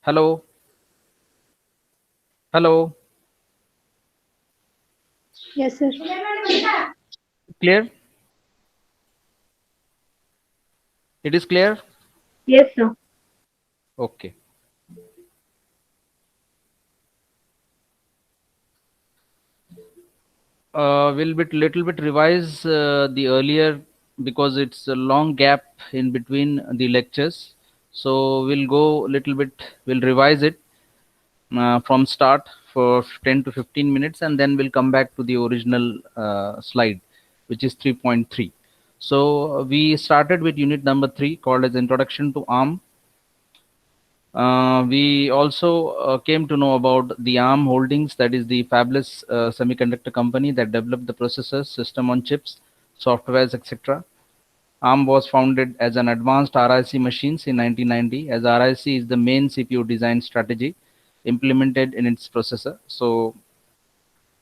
Hello, hello, Yes, sir. clear? It is clear? Yes, sir. Okay. We'll little bit revise the earlier because it's a long gap in between the lectures. So we'll go little bit, we'll revise it from start for 10 to 15 minutes, and then we'll come back to the original slide, which is 3.3. So we started with unit number 3 called as Introduction to ARM. We also came to know about the ARM Holdings, that is the fabless semiconductor company that developed the processors, system on chips, softwares, etc. ARM was founded as an advanced RIC machines in 1990, as RIC is the main CPU design strategy implemented in its processor. So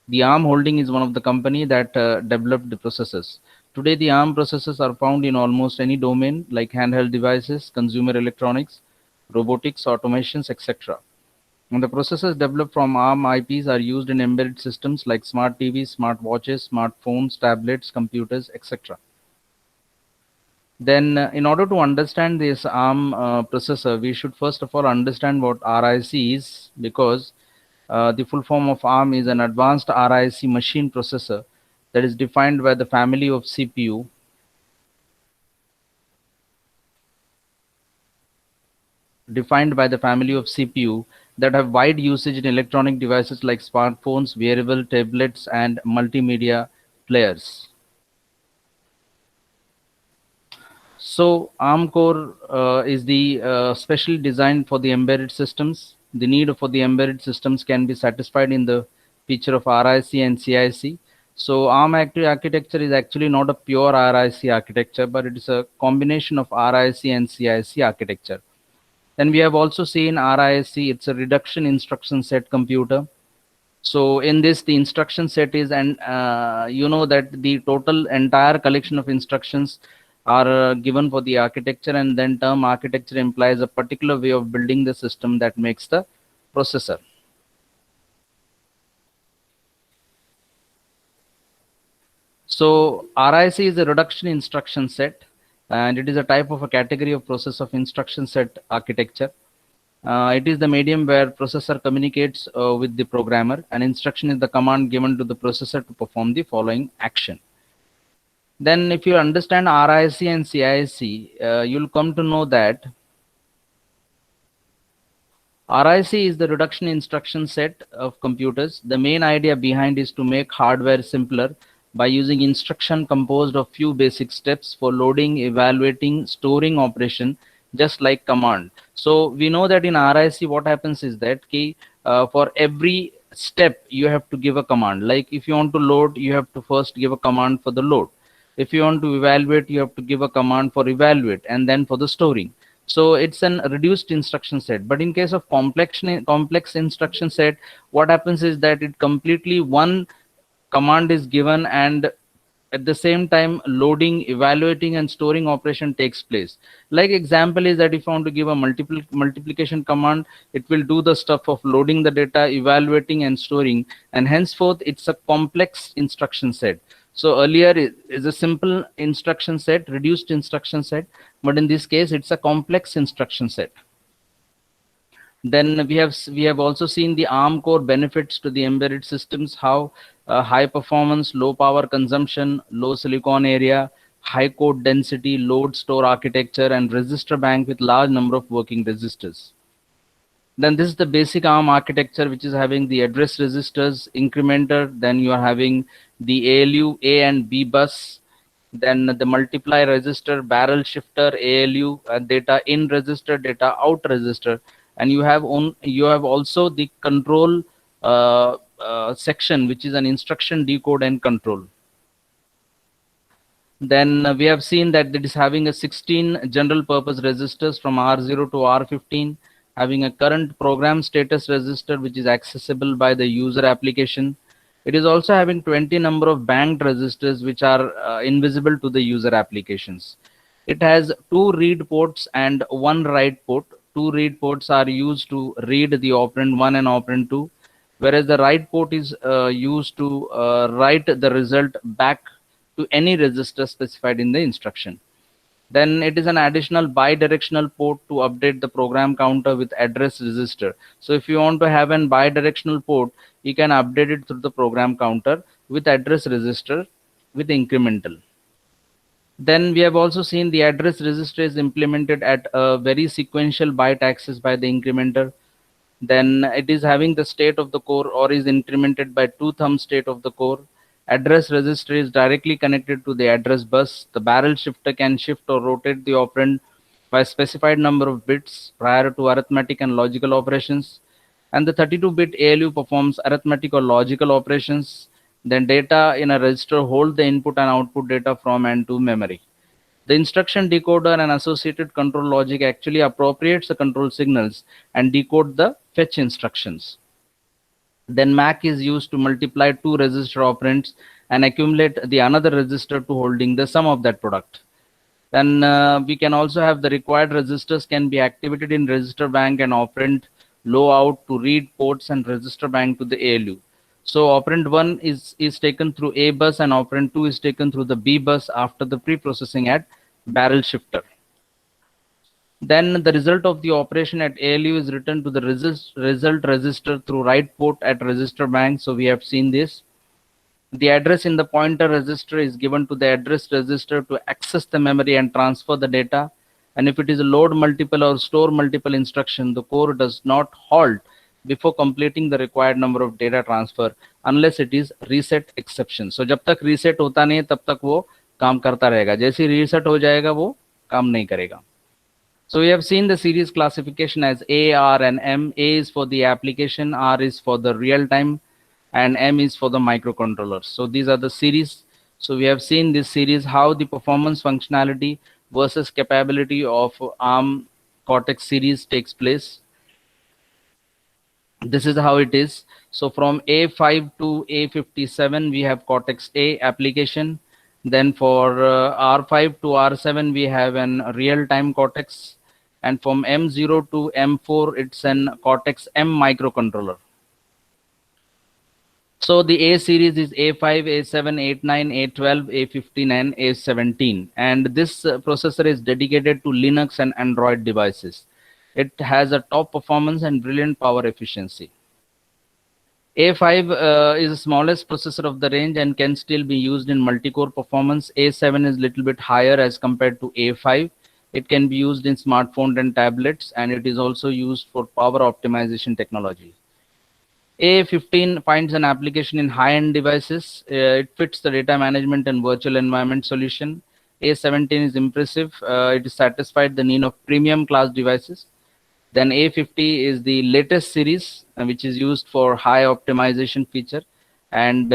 the ARM Holding is one of the company that developed the processors. Today, the ARM processors are found in almost any domain like handheld devices, consumer electronics, robotics, automations, etc. And the processors developed from ARM IPs are used in embedded systems like smart TVs, smart watches, smartphones, tablets, computers, etc. Then, in order to understand this ARM processor, we should first of all understand what RIC is, because the full form of ARM is an advanced RIC machine processor that is defined by the family of CPU that have wide usage in electronic devices like smartphones, wearable tablets, and multimedia players. So ARM Core is the specially designed for the embedded systems. The need for the embedded systems can be satisfied in the feature of RIC and CIC. So ARM architecture is actually not a pure RIC architecture, but it is a combination of RIC and CIC architecture. Then we have also seen RISC, it's a reduction instruction set computer. So in this, the instruction set is, and you know that the total entire collection of instructions are given for the architecture, and then term architecture implies a particular way of building the system that makes the processor. So RIC is a reduction instruction set, and it is a type of a category of process of instruction set architecture. It is the medium where processor communicates with the programmer. An instruction is the command given to the processor to perform the following action. Then if you understand RIC and CIC, you'll come to know that RIC is the reduction instruction set of computers. The main idea behind is to make hardware simpler by using instruction composed of few basic steps for loading, evaluating, storing operation, just like command. So we know that in RIC what happens is that for every step you have to give a command. Like if you want to load, you have to first give a command for the load. If you want to evaluate, you have to give a command for evaluate, and then for the storing. So it's an reduced instruction set. But in case of complex instruction set, what happens is that it completely one command is given, and at the same time loading, evaluating, and storing operation takes place. Like example is that if I want to give a multiplication command, it will do the stuff of loading the data, evaluating, and storing, and henceforth it's a complex instruction set. So earlier it is a simple instruction set, reduced instruction set, but in this case it's a complex instruction set. Then we have also seen the ARM core benefits to the embedded systems, how high performance, low power consumption, low silicon area, high code density, load store architecture, and resistor bank with large number of working resistors. Then this is the basic ARM architecture, which is having the address registers, incrementer, then you are having the ALU A and B bus, then the multiply register, barrel shifter, ALU, data in register, data out register, and you have also the control section, which is an instruction decode and control. Then we have seen that it is having a 16 general purpose registers from R0 to R15, having a current program status register which is accessible by the user application. It is also having 20 number of banked registers which are invisible to the user applications. It has two read ports and one write port. two read ports are used to read the operand 1 and operand 2, whereas the write port is used to write the result back to any register specified in the instruction. Then it is an additional bidirectional port to update the program counter with address register. So if you want to have an bidirectional port, you can update it through the program counter with address register with incremental. Then we have also seen the address register is implemented at a very sequential byte access by the incrementer. Then it is having the state of the core or is incremented by 2 thumb state of the core. Address register is directly connected to the address bus. The barrel shifter can shift or rotate the operand by a specified number of bits prior to arithmetic and logical operations. And the 32-bit ALU performs arithmetic or logical operations. Then data in a register hold the input and output data from and to memory. The instruction decoder and associated control logic actually appropriates the control signals and decode the fetch instructions. Then MAC is used to multiply two register operands and accumulate the another register to holding the sum of that product. Then we can also have the required registers can be activated in register bank and operand low out to read ports and register bank to the ALU. So operand 1 is taken through A bus and operand 2 is taken through the B bus after the pre-processing at barrel shifter. Then the result of the operation at ALU is written to the result register through write port at register bank. So we have seen this. The address in the pointer register is given to the address register to access the memory and transfer the data. And if it is a load multiple or store multiple instruction, the core does not halt before completing the required number of data transfer unless it is reset exception. So जब तक reset होता नहीं तब तक वो काम करता रहेगा. जैसे reset हो जाएगा वो काम नहीं करेगा. So we have seen the series classification as A, R, and M. A is for the application, R is for the real time, and M is for the microcontroller. So these are the series. So we have seen this series how the performance functionality versus capability of ARM Cortex series takes place. This is how it is. So from A5 to A57 we have Cortex A application. Then for R5 to R7 we have an real-time Cortex, and from M0 to M4 it's an Cortex M microcontroller. So the A series is A5, A7, A9, A12, A15 and A17, and this processor is dedicated to Linux and Android devices. It has a top performance and brilliant power efficiency. A5 is the smallest processor of the range and can still be used in multi-core performance. A7 is a little bit higher as compared to A5. It can be used in smartphones and tablets, and it is also used for power optimization technology. A15 finds an application in high-end devices. It fits the data management and virtual environment solution. A17 is impressive. It is satisfied the need of premium class devices. Then A50 is the latest series, which is used for high optimization feature and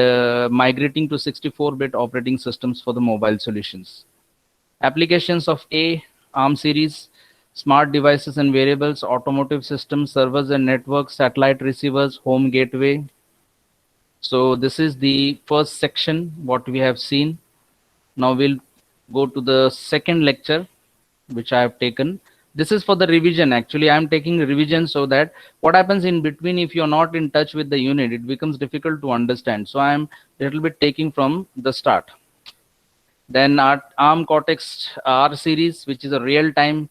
migrating to 64-bit operating systems for the mobile solutions. Applications of A ARM series: smart devices and wearables, automotive systems, servers and networks, satellite receivers, home gateway. So this is the first section, what we have seen. Now we'll go to the second lecture, which I have taken. This is for the revision. Actually, I'm taking revision so that what happens in between, if you're not in touch with the unit, it becomes difficult to understand. So I'm a little bit taking from the start. Then our ARM Cortex R series, which is a real-time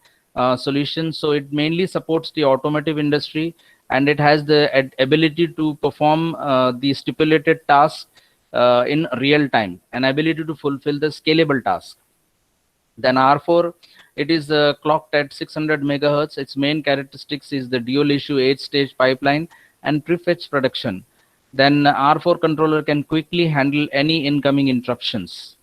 solution. So it mainly supports the automotive industry, and it has the ability to perform the stipulated task in real time, an ability to fulfill the scalable task. Then R4, it is clocked at 600 megahertz. Its main characteristics is the dual issue 8-stage pipeline and prefetch production. Then R4 controller can quickly handle any incoming interruptions.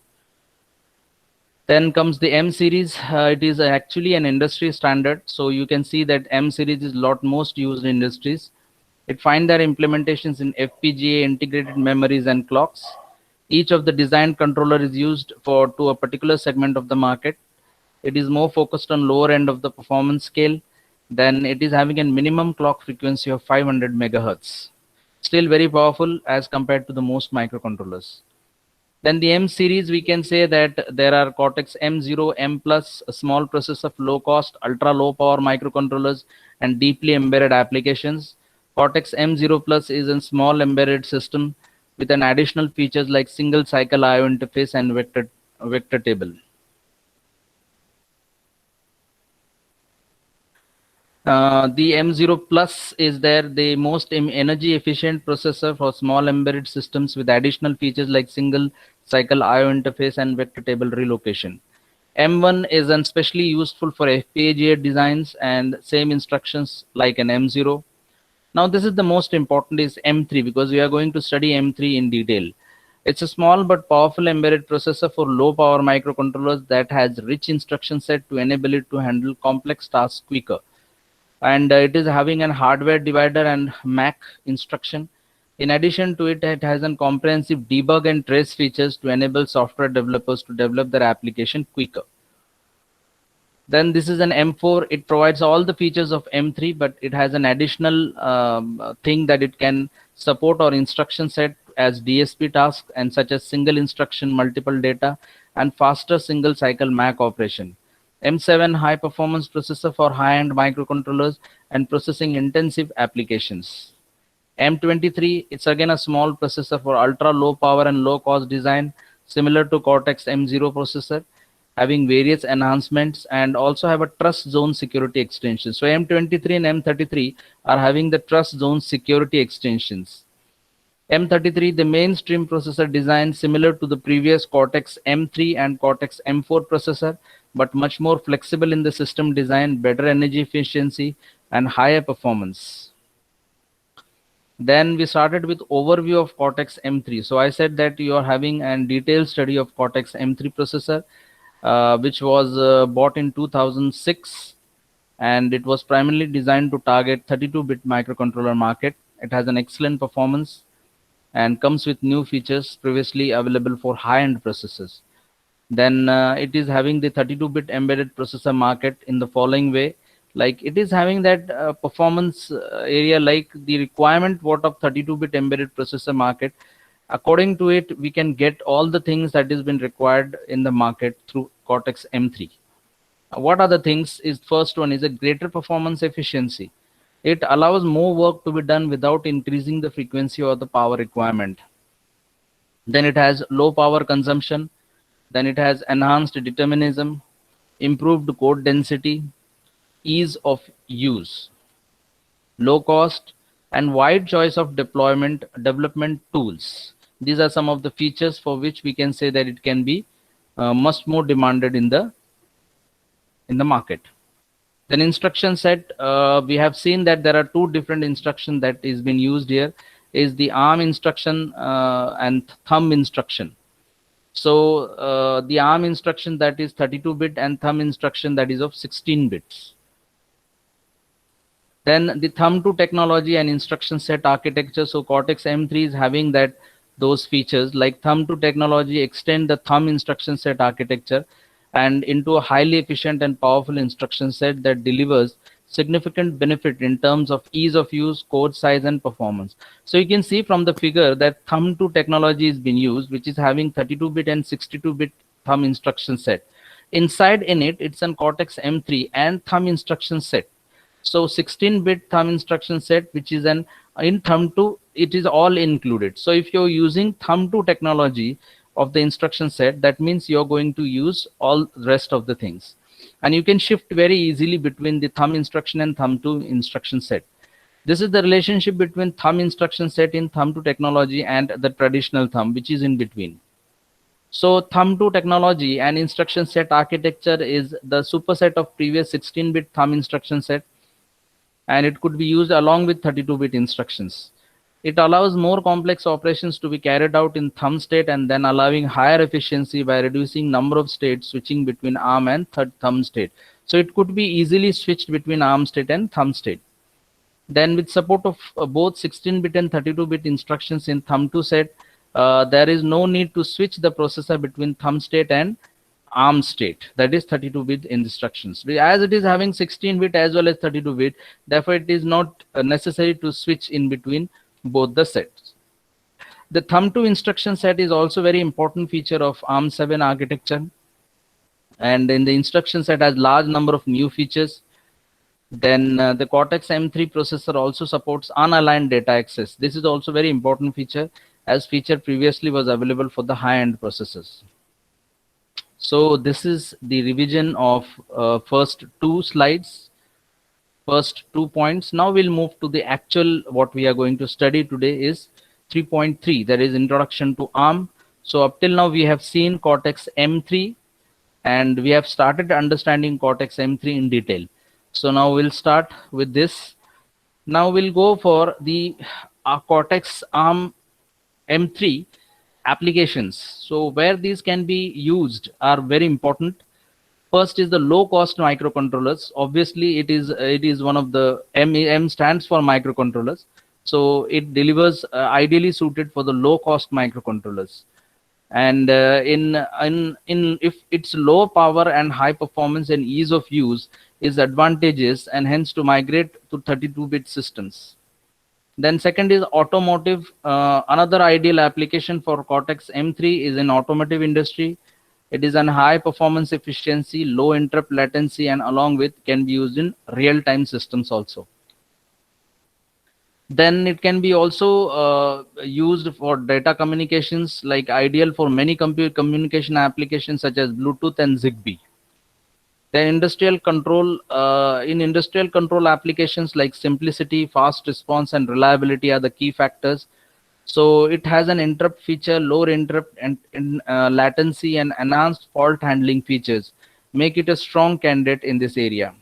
Then comes the M series. It is actually an industry standard. So you can see that M series is lot most used in industries. It finds their implementations in FPGA, integrated memories and clocks. Each of the designed controller is used to a particular segment of the market. It is more focused on lower end of the performance scale. Then it is having a minimum clock frequency of 500 megahertz. Still very powerful as compared to the most microcontrollers. Then the M series, we can say that there are Cortex M0, M+, a small processor of low cost, ultra low power microcontrollers and deeply embedded applications. Cortex M0 Plus is a small embedded system with an additional features like single cycle IO interface and vector table. The M0 Plus is there, the most energy efficient processor for small embedded systems with additional features like single cycle IO interface and vector table relocation. M1 is especially useful for FPGA designs and same instructions like an M0. Now this is the most important is M3 because we are going to study M3 in detail. It's a small but powerful embedded processor for low power microcontrollers that has rich instruction set to enable it to handle complex tasks quicker. And it is having an hardware divider and MAC instruction. In addition to it, it has a comprehensive debug and trace features to enable software developers to develop their application quicker. Then this is an M4. It provides all the features of M3, but it has an additional thing that it can support our instruction set as DSP tasks and such as single instruction, multiple data, and faster single cycle MAC operation. M7 high performance processor for high-end microcontrollers and processing intensive applications. M23, it's again a small processor for ultra low power and low cost design, similar to Cortex M0 processor, having various enhancements and also have a trust zone security extension. So M23 and M33 are having the trust zone security extensions. M33, the mainstream processor design similar to the previous Cortex M3 and Cortex M4 processor, but much more flexible in the system design, better energy efficiency, and higher performance. Then we started with overview of Cortex M3. So I said that you are having a detailed study of Cortex M3 processor, which was bought in 2006, and it was primarily designed to target 32-bit microcontroller market. It has an excellent performance and comes with new features previously available for high-end processors. Then it is having the 32-bit embedded processor market in the following way. Like it is having that performance area like the requirement what of 32-bit embedded processor market. According to it, we can get all the things that has been required in the market through Cortex M3. What are the things is first one is a greater performance efficiency. It allows more work to be done without increasing the frequency or the power requirement. Then it has low power consumption. Then it has enhanced determinism, improved code density, ease of use, low cost, and wide choice of development tools. These are some of the features for which we can say that it can be much more demanded in the market. Then instruction set, we have seen that there are two different instructions that is being used here, is the ARM instruction and thumb instruction. So the ARM instruction that is 32-bit and thumb instruction that is of 16 bits. Then the thumb 2 technology and instruction set architecture. So Cortex M3 is having those features like thumb 2 technology extend the thumb instruction set architecture and into a highly efficient and powerful instruction set that delivers significant benefit in terms of ease of use, code size, and performance. So you can see from the figure that thumb 2 technology is being used, which is having 32-bit and 62-bit thumb instruction set. Inside in it, it's an Cortex M3 and thumb instruction set. So 16-bit thumb instruction set, which is an in thumb 2, it is all included. So if you're using thumb 2 technology of the instruction set, that means you're going to use all the rest of the things. And you can shift very easily between the thumb instruction and thumb 2 instruction set. This is the relationship between thumb instruction set in thumb 2 technology and the traditional thumb, which is in between. So thumb 2 technology and instruction set architecture is the superset of previous 16-bit thumb instruction set, and it could be used along with 32-bit instructions. It allows more complex operations to be carried out in thumb state and then allowing higher efficiency by reducing number of states switching between ARM and thumb state. So it could be easily switched between ARM state and thumb state. Then with support of both 16-bit and 32-bit instructions in thumb 2 set, there is no need to switch the processor between thumb state and ARM state, that is 32-bit instructions. As it is having 16-bit as well as 32-bit, therefore it is not necessary to switch in between both the sets. The thumb 2 instruction set is also very important feature of ARM7 architecture, and in the instruction set has large number of new features. Then the Cortex M3 processor also supports unaligned data access. This is also very important feature, as feature previously was available for the high-end processors. So this is the revision of first two slides, first 2 points. Now we'll move to the actual, what we are going to study today is 3.3, that is introduction to ARM. So up till now we have seen Cortex M3 and we have started understanding Cortex M3 in detail. So now we'll start with this. Now we'll go for the Cortex ARM M3 applications. So where these can be used are very important. First is the low cost microcontrollers. Obviously it is one of the M stands for microcontrollers. So it delivers ideally suited for the low cost microcontrollers. And in if it's low power and high performance and ease of use is advantageous, and hence to migrate to 32-bit systems. Then second is automotive. Another ideal application for Cortex M3 is in automotive industry. It is an high performance efficiency, low interrupt latency, and along with can be used in real-time systems also. Then it can be also used for data communications, like ideal for many communication applications such as Bluetooth and Zigbee. The industrial control, in industrial control applications like simplicity, fast response, and reliability are the key factors. So it has an interrupt feature, lower interrupt and latency, and enhanced fault handling features make it a strong candidate in this area.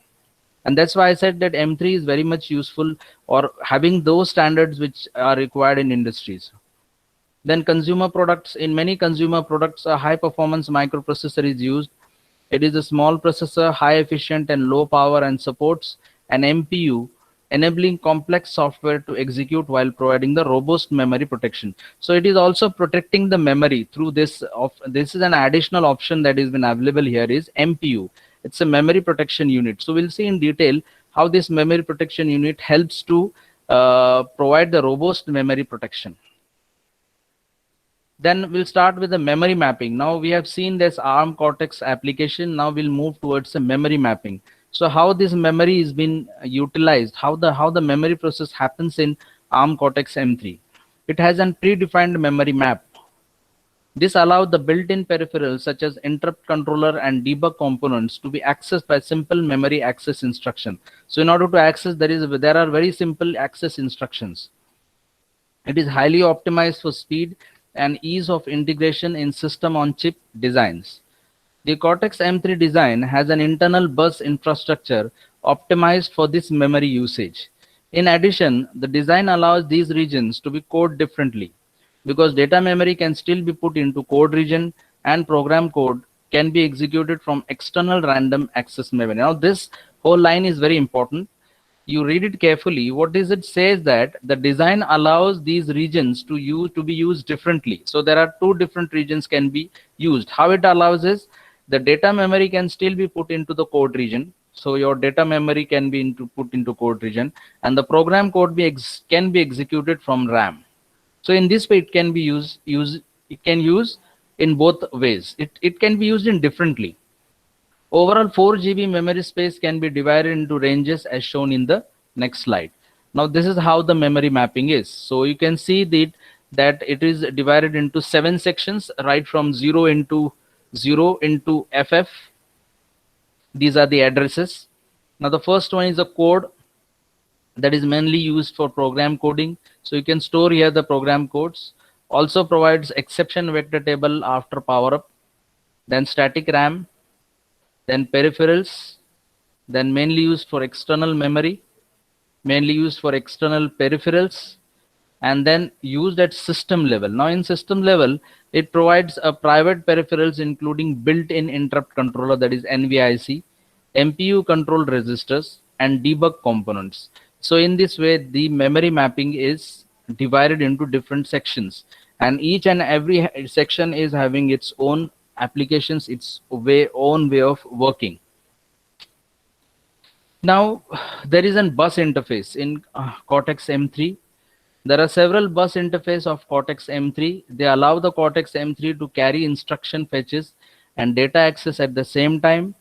And that's why I said that M3 is very much useful, or having those standards which are required in industries. Then consumer products, in many consumer products, a high performance microprocessor is used. It is a small processor, high efficient and low power, and supports an MPU, enabling complex software to execute while providing the robust memory protection. So it is also protecting the memory through this. This is an additional option that has been available here is MPU. It's a memory protection unit. So we'll see in detail how this memory protection unit helps to provide the robust memory protection. Then we'll start with the memory mapping. Now we have seen this ARM Cortex application. Now we'll move towards the memory mapping. So how this memory is being utilized, how the memory process happens in ARM Cortex M3. It has a predefined memory map. This allows the built-in peripherals such as interrupt controller and debug components to be accessed by simple memory access instruction. So in order to access, there are very simple access instructions. It is highly optimized for speed and ease of integration in system-on-chip designs. The Cortex M3 design has an internal bus infrastructure optimized for this memory usage. In addition, the design allows these regions to be coded differently, because data memory can still be put into code region and program code can be executed from external random access memory. Now this whole line is very important. You read it carefully. What is it says that the design allows these regions to be used differently. So there are two different regions can be used. How it allows is the data memory can still be put into the code region. So your data memory can be put into code region, and the program code can be executed from RAM. So in this way, it can be used in both ways. It can be used in differently. Overall 4 GB memory space can be divided into ranges as shown in the next slide. Now this is how the memory mapping is. So you can see that it is divided into 7 sections, right from 0 into FF. These are the addresses. Now the first one is a code that is mainly used for program coding. So you can store here the program codes. Also provides exception vector table after power up. Then static RAM. Then peripherals, then mainly used for external memory, mainly used for external peripherals, and then used at system level. Now in system level, it provides a private peripherals including built-in interrupt controller, that is NVIC, MPU control registers, and debug components. So in this way, the memory mapping is divided into different sections, and each and every section is having its own applications, its own way of working. Now there is a bus interface in Cortex M3. There are several bus interface of Cortex M3. They allow the Cortex M3 to carry instruction fetches and data access at the same time.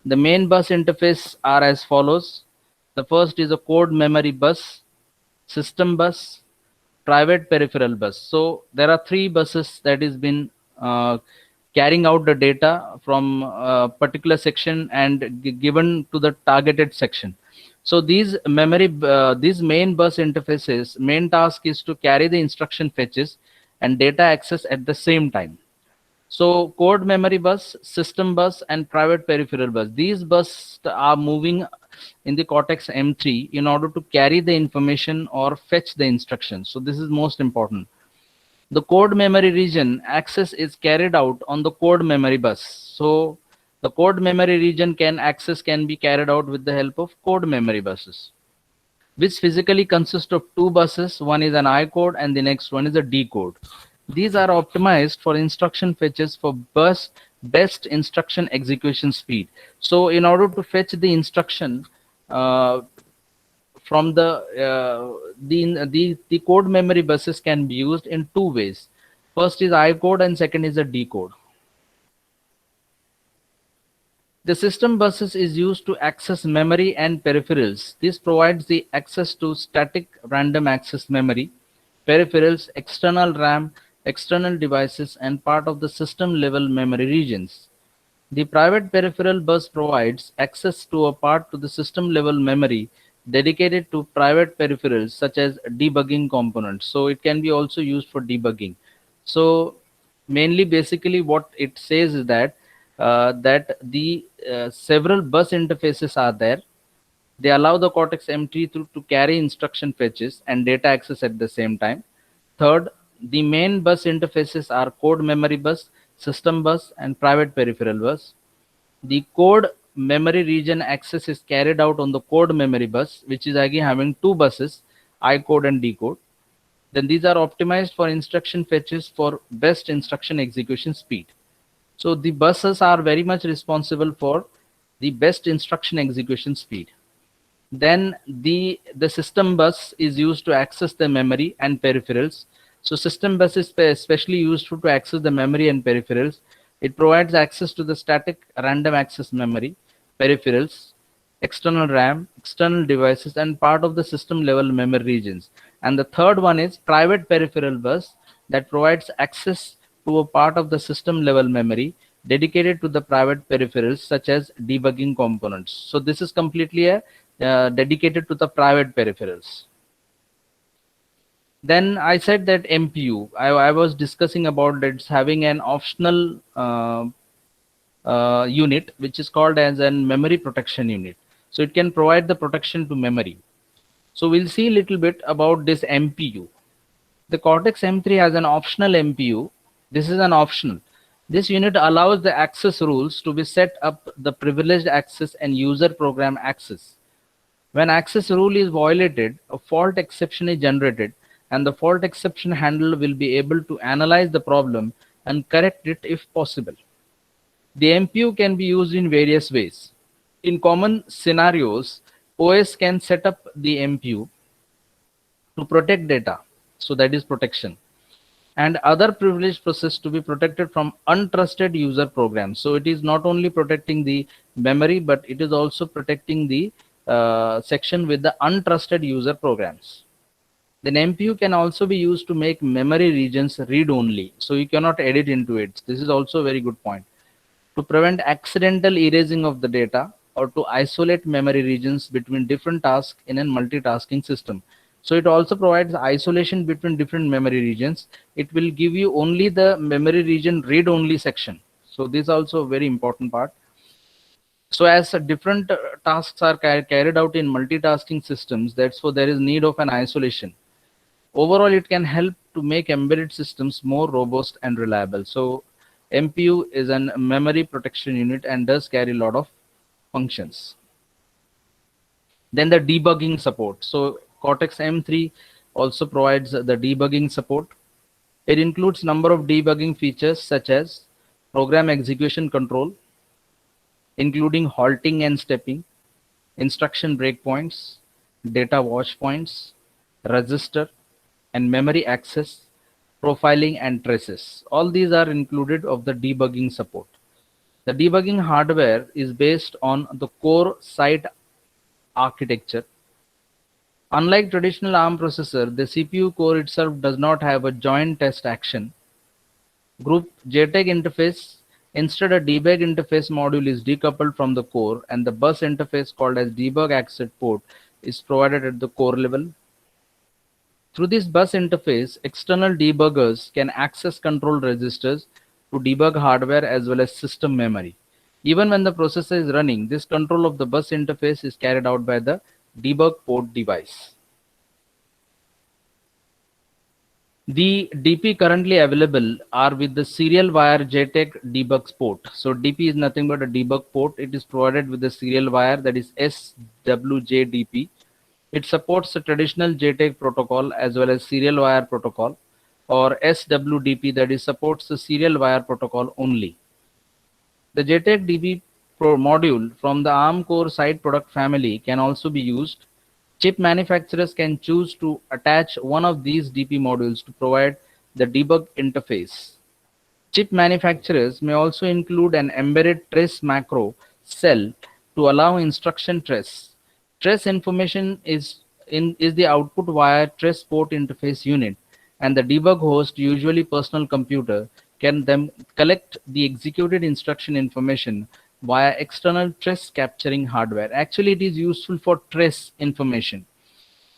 The main bus interface are as follows. The first is a code memory bus, system bus, private peripheral bus. So there are three buses that is been carrying out the data from a particular section and given to the targeted section. So these main bus interfaces, main task is to carry the instruction fetches and data access at the same time. So code memory bus, system bus, and private peripheral bus. These buses are moving in the Cortex M3 in order to carry the information or fetch the instructions. So this is most important. The code memory region access is carried out on the code memory bus. So the code memory region can be carried out with the help of code memory buses, which physically consist of two buses. One is an I code and the next one is a D code. These are optimized for instruction fetches for best instruction execution speed. So in order to fetch the instruction uh, from the code memory buses can be used in two ways. First is I code and second is a D code. The system buses is used to access memory and peripherals. This provides the access to static random access memory, peripherals, external RAM, external devices, and part of the system level memory regions. The private peripheral bus provides access to a part to the system level memory dedicated to private peripherals such as debugging components. So it can be also used for debugging. So mainly basically what it says is that the several bus interfaces are there. They allow the Cortex M3 to carry instruction fetches and data access at the same time. Third, the main bus interfaces are code memory bus, system bus, and private peripheral bus. The code memory region access is carried out on the code memory bus, which is again having two buses, I code and D code. Then these are optimized for instruction fetches for best instruction execution speed. So the buses are very much responsible for the best instruction execution speed. Then the system bus is used to access the memory and peripherals. So system bus is especially used to access the memory and peripherals. It provides access to the static random access memory, peripherals, external RAM, external devices, and part of the system level memory regions. And the third one is private peripheral bus that provides access to a part of the system level memory dedicated to the private peripherals such as debugging components. So this is completely a dedicated to the private peripherals. Then I said that MPU, I was discussing about that it's having an optional unit which is called as a memory protection unit. So it can provide the protection to memory. So we'll see a little bit about this MPU. The Cortex M3 has an optional MPU. This is an optional. This unit allows the access rules to be set up the privileged access and user program access. When access rule is violated, a fault exception is generated and the fault exception handler will be able to analyze the problem and correct it if possible. The MPU can be used in various ways. In common scenarios, OS can set up the MPU to protect data. So that is protection. And other privileged process to be protected from untrusted user programs. So it is not only protecting the memory, but it is also protecting the section with the untrusted user programs. Then MPU can also be used to make memory regions read-only. So you cannot edit into it. This is also a very good point. To prevent accidental erasing of the data or to isolate memory regions between different tasks in a multitasking system. So it also provides isolation between different memory regions. It will give you only the memory region read-only section. So this is also a very important part. So as different tasks are carried out in multitasking systems, that's why there is need of an isolation. Overall, it can help to make embedded systems more robust and reliable. So MPU is a memory protection unit and does carry a lot of functions. Then the debugging support. So Cortex M3 also provides the debugging support. It includes number of debugging features such as program execution control, including halting and stepping, instruction breakpoints, data watch points, register, and memory access, profiling, and traces. All these are included of the debugging support. The debugging hardware is based on the core site architecture. Unlike traditional ARM processor, the CPU core itself does not have a joint test action. Group JTAG interface. Instead, a debug interface module is decoupled from the core, and the bus interface called as debug access port is provided at the core level. Through this bus interface, external debuggers can access control registers to debug hardware as well as system memory. Even when the processor is running, this control of the bus interface is carried out by the debug port device. The DP currently available are with the serial wire JTAG debug port. So DP is nothing but a debug port. It is provided with the serial wire, that is SWJDP. It supports the traditional JTAG protocol as well as serial wire protocol, or SWDP, that is supports the serial wire protocol only. The JTAG DP module from the ARM core side product family can also be used. Chip manufacturers can choose to attach one of these DP modules to provide the debug interface. Chip manufacturers may also include an embedded trace macro cell to allow instruction trace. Trace information is the output via trace port interface unit, and the debug host, usually personal computer, can then collect the executed instruction information via external trace capturing hardware. Actually, it is useful for trace information.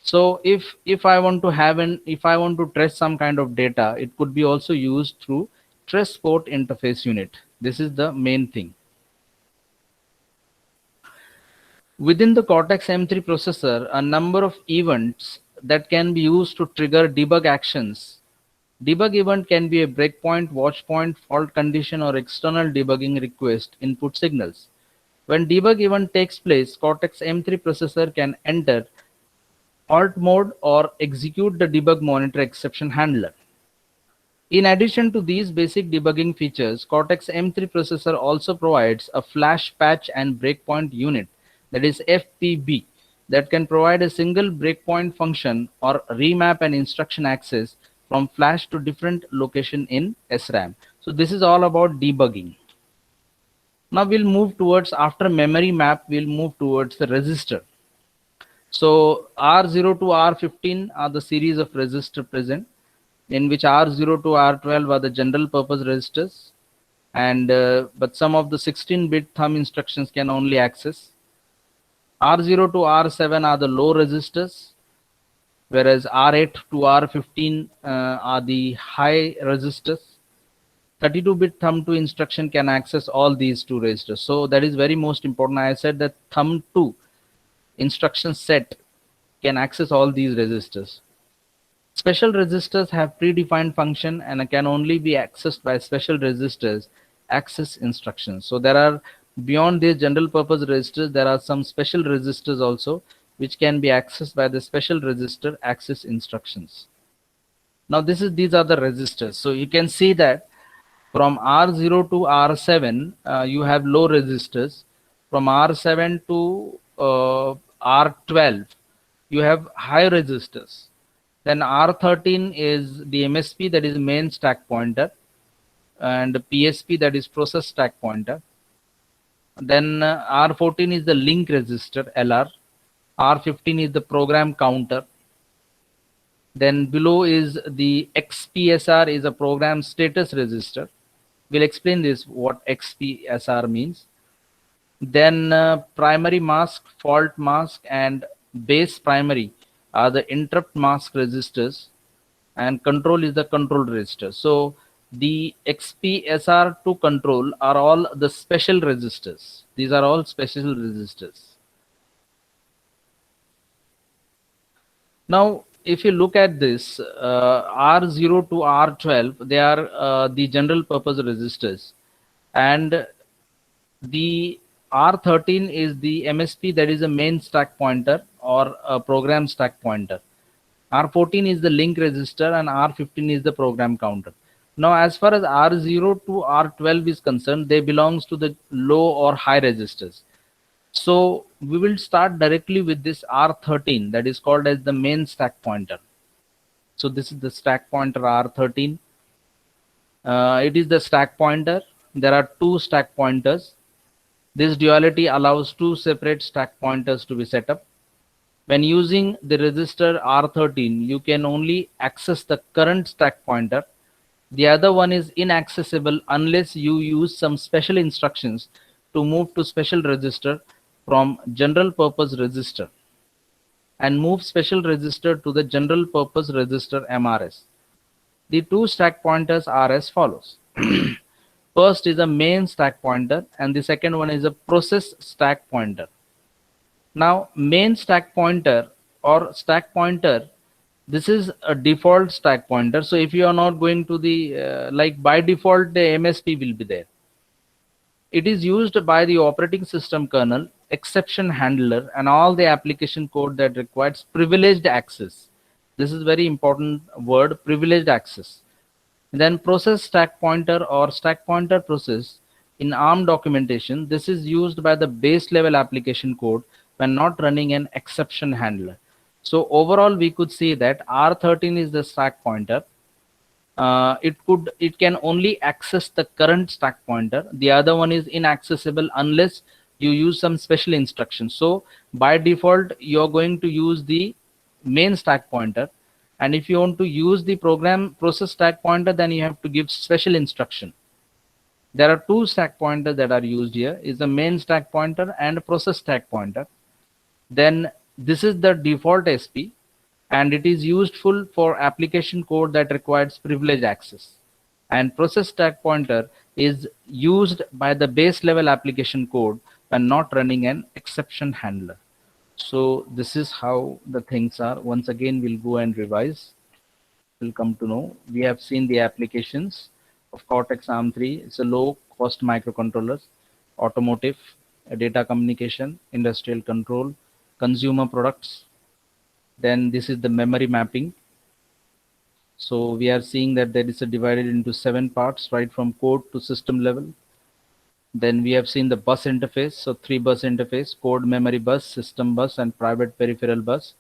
So if I want to trace some kind of data, it could be also used through trace port interface unit. This is the main thing. Within the Cortex M3 processor, a number of events that can be used to trigger debug actions. Debug event can be a breakpoint, watch point, fault condition, or external debugging request input signals. When debug event takes place, Cortex M3 processor can enter halt mode or execute the debug monitor exception handler. In addition to these basic debugging features, Cortex M3 processor also provides a flash patch and breakpoint unit, that is FPB, that can provide a single breakpoint function or remap an instruction access from flash to different location in SRAM. So this is all about debugging. Now we'll move towards, after memory map, we'll move towards the register. So R0 to R15 are the series of register present, in which R0 to R12 are the general purpose registers, and but some of the 16-bit thumb instructions can only access. R0 to R7 are the low registers, whereas R8 to R15 are the high registers. 32-bit thumb 2 instruction can access all these two registers. So that is very most important. I said that thumb 2 instruction set can access all these registers. Special registers have predefined function and can only be accessed by special registers access instructions. So there are, beyond these general purpose registers, there are some special registers also which can be accessed by the special register access instructions. Now these are the registers. So you can see that from R0 to R7 you have low registers. From R7 to R12 you have high registers. Then R13 is the MSP, that is main stack pointer, and PSP, that is process stack pointer. Then R14 is the link register, LR. R15 is the program counter. Then below is the XPSR, is a program status register. We'll explain this, what XPSR means. Then primary mask, fault mask, and base primary are the interrupt mask registers, and control is the control register. So the XPSR to control are all the special registers. These are all special registers. Now if you look at this, R0 to R12, they are the general purpose registers, and the R13 is the MSP, that is a main stack pointer or a program stack pointer. R14 is the link register, and R15 is the program counter. Now as far as R0 to R12 is concerned, they belongs to the low or high registers. So we will start directly with this R13, that is called as the main stack pointer. So this is the stack pointer R13. It is the stack pointer. There are two stack pointers. This duality allows two separate stack pointers to be set up. When using the register R13, you can only access the current stack pointer. The other one is inaccessible unless you use some special instructions to move to special register from general purpose register and move special register to the general purpose register MRS. The two stack pointers are as follows. First is a main stack pointer and the second one is a process stack pointer. Now main stack pointer or stack pointer, this is a default stack pointer. So if you are not going to the like by default the MSP will be there. It is used by the operating system kernel, exception handler, and all the application code that requires privileged access. This is very important word, privileged access. Then process stack pointer or stack pointer process in ARM documentation. This is used by the base level application code when not running an exception handler. So overall, we could see that R13 is the stack pointer. It can only access the current stack pointer. The other one is inaccessible unless you use some special instructions. So by default, you're going to use the main stack pointer. And if you want to use the program process stack pointer, then you have to give special instruction. There are two stack pointers that are used here, is the main stack pointer and process stack pointer. Then this is the default SP and it is useful for application code that requires privileged access. And process stack pointer is used by the base level application code when not running an exception handler. So this is how the things are. Once again, we'll go and revise. We'll come to know. We have seen the applications of Cortex ARM3. It's a low cost microcontrollers, automotive, data communication, industrial control, consumer products. Then this is the memory mapping. So we are seeing that there is a divided into 7 parts, right from code to system level. Then we have seen the bus interface. So 3 bus interface, code memory bus, system bus, and private peripheral bus.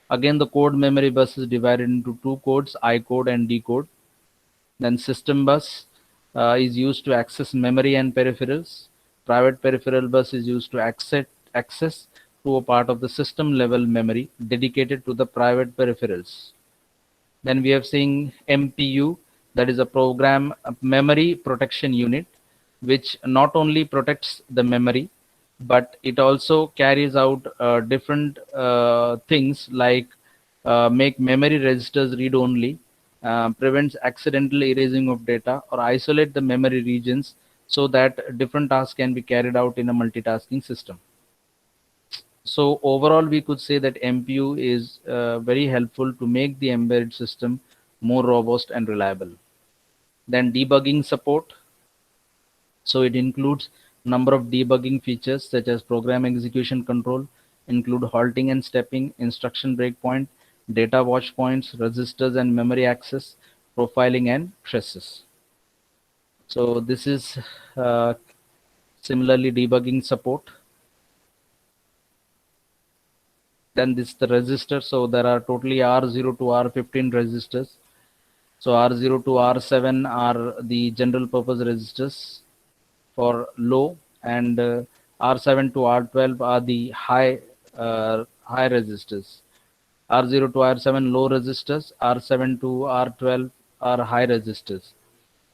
Again, the code memory bus is divided into 2 codes, I code and D code. Then system bus is used to access memory and peripherals. Private peripheral bus is used to access to a part of the system level memory dedicated to the private peripherals. Then we have seen MPU, that is a program memory protection unit, which not only protects the memory, but it also carries out different things like make memory registers read only, prevents accidental erasing of data, or isolate the memory regions so that different tasks can be carried out in a multitasking system. So overall, we could say that MPU is very helpful to make the embedded system more robust and reliable. Then debugging support. So it includes number of debugging features such as program execution control, include halting and stepping, instruction breakpoint, data watch points, registers and memory access, profiling and traces. So this is similarly debugging support. Then this is the register. So there are totally R0 to R15 registers. So R0 to R7 are the general purpose registers for low, and R7 to R12 are the high registers. R0 to R7 low registers, R7 to R12 are high registers,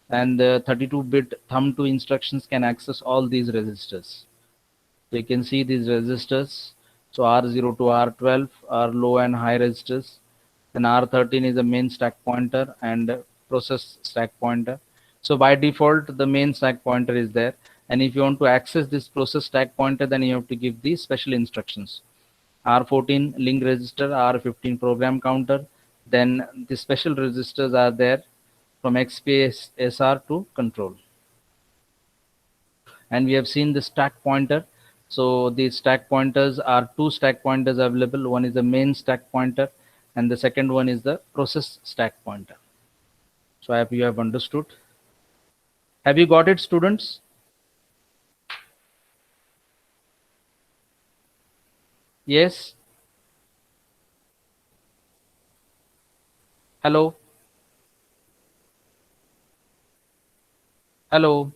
and 32-bit thumb 2 instructions can access all these registers. So you can see these registers. So R0 to R12 are low and high registers. Then R13 is the main stack pointer and process stack pointer. So by default, the main stack pointer is there. And if you want to access this process stack pointer, then you have to give these special instructions. R14 link register, R15 program counter. Then the special registers are there from XPSR to control. And we have seen the stack pointer. So the stack pointers are 2 stack pointers available. One is the main stack pointer and the second one is the process stack pointer. So I hope you have understood. Have you got it, students? Yes. Hello. Hello.